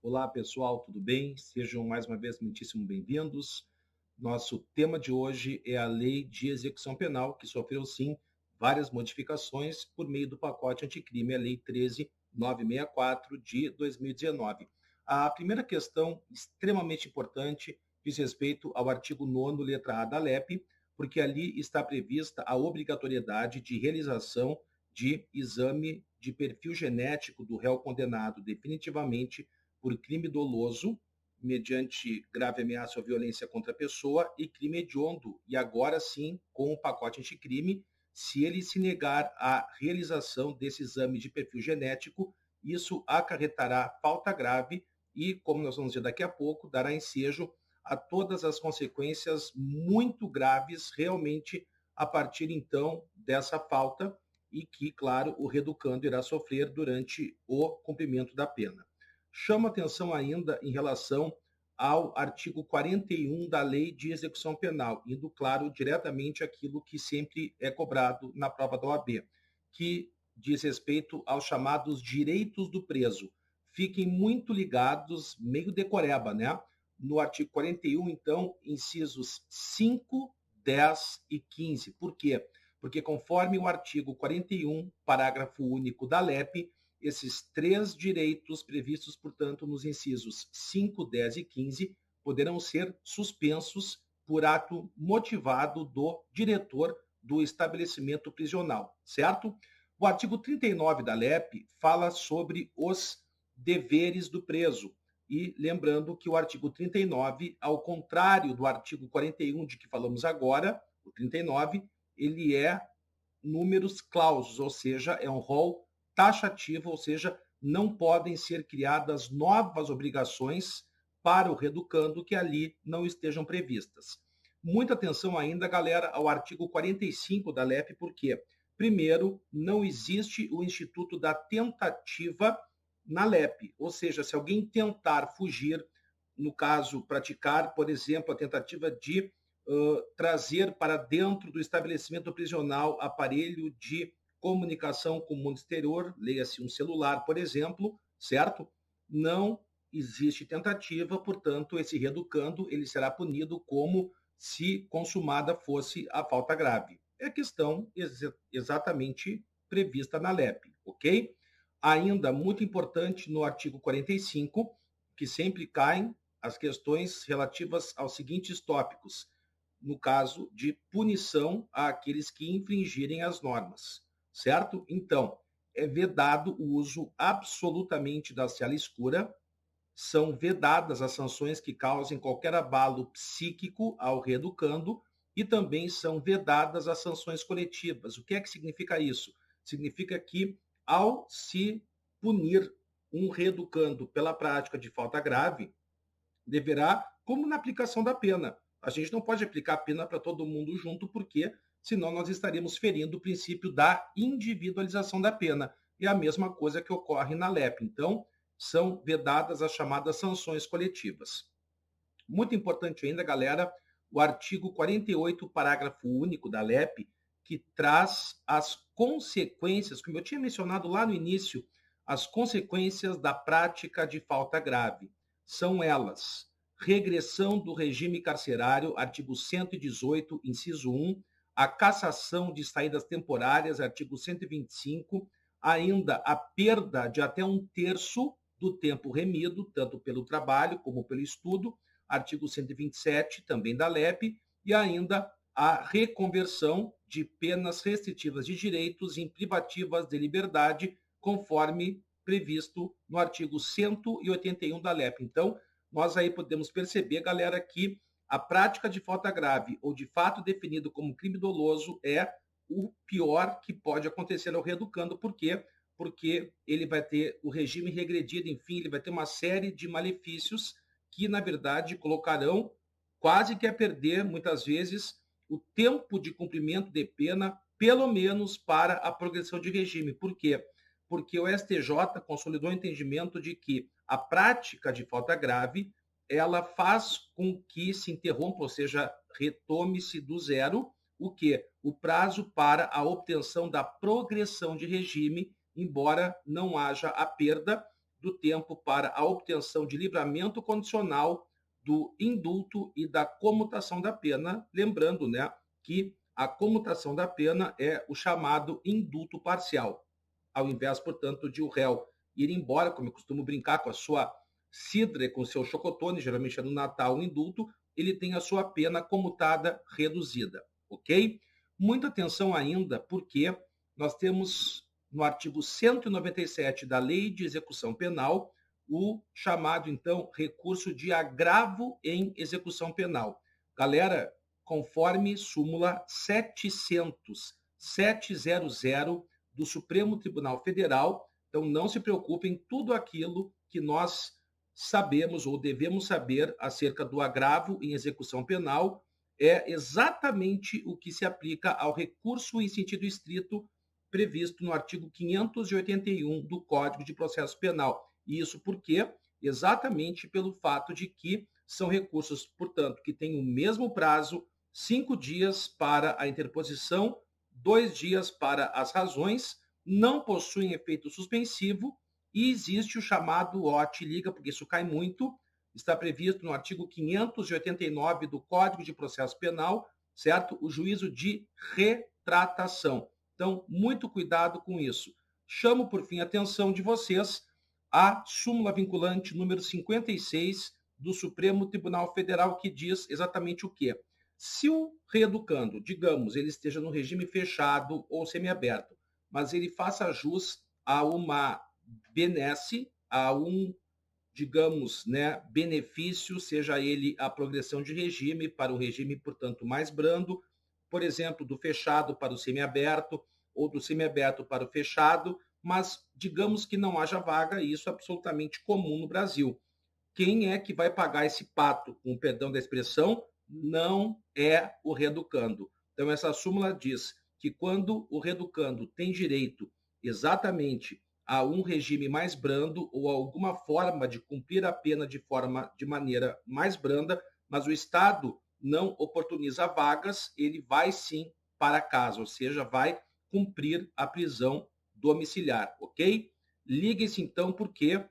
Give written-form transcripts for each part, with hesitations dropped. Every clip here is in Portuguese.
Olá, pessoal, tudo bem? Sejam mais uma vez muitíssimo bem-vindos. Nosso tema de hoje é a Lei de Execução Penal, que sofreu, sim, várias modificações por meio do pacote anticrime, a Lei 13.964 de 2019. A primeira questão, extremamente importante, diz respeito ao artigo 9º, letra A da LEP, porque ali está prevista a obrigatoriedade de realização de exame de perfil genético do réu condenado definitivamente por crime doloso, mediante grave ameaça ou violência contra a pessoa, e crime hediondo, e agora sim, com o pacote anticrime, se ele se negar a realização desse exame de perfil genético, isso acarretará falta grave e, como nós vamos ver daqui a pouco, dará ensejo a todas as consequências muito graves, realmente, a partir então dessa falta, e que, claro, o reeducando irá sofrer durante o cumprimento da pena. Chama atenção ainda em relação ao artigo 41 da Lei de Execução Penal, indo, claro, diretamente aquilo que sempre é cobrado na prova da OAB, que diz respeito aos chamados direitos do preso. Fiquem muito ligados, meio decoreba, né? No artigo 41, então, incisos 5, 10 e 15. Por quê? Porque conforme o artigo 41, parágrafo único da LEP, esses três direitos previstos, portanto, nos incisos 5, 10 e 15, poderão ser suspensos por ato motivado do diretor do estabelecimento prisional, certo? O artigo 39 da LEP fala sobre os deveres do preso. E lembrando que o artigo 39, ao contrário do artigo 41 de que falamos agora, o 39, ele é números clausos, ou seja, é um rol taxativo, ou seja, não podem ser criadas novas obrigações para o reeducando que ali não estejam previstas. Muita atenção ainda, galera, ao artigo 45 da LEP, porque, primeiro, não existe o instituto da tentativa na LEP, ou seja, se alguém tentar fugir, no caso, praticar, por exemplo, a tentativa de trazer para dentro do estabelecimento prisional aparelho de comunicação com o mundo exterior, leia-se um celular, por exemplo, certo? Não existe tentativa, portanto, esse reeducando ele será punido como se consumada fosse a falta grave. É a questão exatamente prevista na LEP, ok? Ainda muito importante no artigo 45, que sempre caem as questões relativas aos seguintes tópicos: no caso de punição àqueles que infringirem as normas, certo? Então, é vedado o uso absolutamente da cela escura, são vedadas as sanções que causem qualquer abalo psíquico ao reeducando e também são vedadas as sanções coletivas. O que é que significa isso? Significa que, ao se punir um reeducando pela prática de falta grave, deverá, como na aplicação da pena. A gente não pode aplicar a pena para todo mundo junto, porque senão nós estaríamos ferindo o princípio da individualização da pena. É a mesma coisa que ocorre na LEP. Então, são vedadas as chamadas sanções coletivas. Muito importante ainda, galera, o artigo 48, parágrafo único da LEP, que traz as consequências, como eu tinha mencionado lá no início, as consequências da prática de falta grave. São elas: regressão do regime carcerário, artigo 118, inciso 1, a cassação de saídas temporárias, artigo 125, ainda a perda de até um terço do tempo remido, tanto pelo trabalho como pelo estudo, artigo 127, também da LEP, e ainda a reconversão de penas restritivas de direitos em privativas de liberdade, conforme previsto no artigo 181 da LEP. Então, nós aí podemos perceber, galera, que a prática de falta grave ou de fato definido como crime doloso é o pior que pode acontecer ao reeducando. Por quê? Porque ele vai ter o regime regredido, enfim, ele vai ter uma série de malefícios que, na verdade, colocarão quase que a perder, muitas vezes, o tempo de cumprimento de pena, pelo menos para a progressão de regime. Por quê? Porque o STJ consolidou o entendimento de que a prática de falta grave ela faz com que se interrompa, ou seja, retome-se do zero o que? O prazo para a obtenção da progressão de regime, embora não haja a perda, do tempo para a obtenção de livramento condicional do indulto e da comutação da pena, lembrando, né, que a comutação da pena é o chamado indulto parcial, ao invés, portanto, de o réu ir embora, como eu costumo brincar, com a sua cidra, com o seu chocotone, geralmente é no Natal o indulto, ele tem a sua pena comutada reduzida, ok? Muita atenção ainda, porque nós temos no artigo 197 da Lei de Execução Penal o chamado, então, recurso de agravo em execução penal. Galera, conforme súmula 700 do Supremo Tribunal Federal, então não se preocupem, tudo aquilo que nós sabemos ou devemos saber acerca do agravo em execução penal é exatamente o que se aplica ao recurso em sentido estrito previsto no artigo 581 do Código de Processo Penal. E isso porque exatamente pelo fato de que são recursos, portanto, que têm o mesmo prazo, 5 dias para a interposição, 2 dias para as razões, não possuem efeito suspensivo e existe o chamado OT-liga, porque isso cai muito, está previsto no artigo 589 do Código de Processo Penal, certo? O juízo de retratação. Então, muito cuidado com isso. Chamo, por fim, a atenção de vocês à súmula vinculante número 56 do Supremo Tribunal Federal, que diz exatamente o quê? Se o reeducando, digamos, ele esteja no regime fechado ou semiaberto, mas ele faça jus a uma benesse, a um, digamos, né, benefício, seja ele a progressão de regime para o regime, portanto, mais brando, por exemplo, do fechado para o semiaberto ou do semiaberto para o fechado, mas digamos que não haja vaga, e isso é absolutamente comum no Brasil. Quem é que vai pagar esse pato, com o perdão da expressão? Não é o reeducando. Então, essa súmula diz que quando o reeducando tem direito exatamente a um regime mais brando ou a alguma forma de cumprir a pena de maneira mais branda, mas o Estado não oportuniza vagas, ele vai sim para casa, ou seja, vai cumprir a prisão domiciliar, ok? Ligue-se então, porque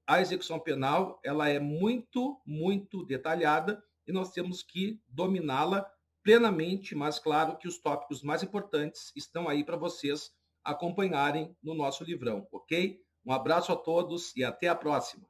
a execução penal ela é muito, muito detalhada e nós temos que dominá-la plenamente, mas claro que os tópicos mais importantes estão aí para vocês acompanharem no nosso livrão, ok? Um abraço a todos e até a próxima.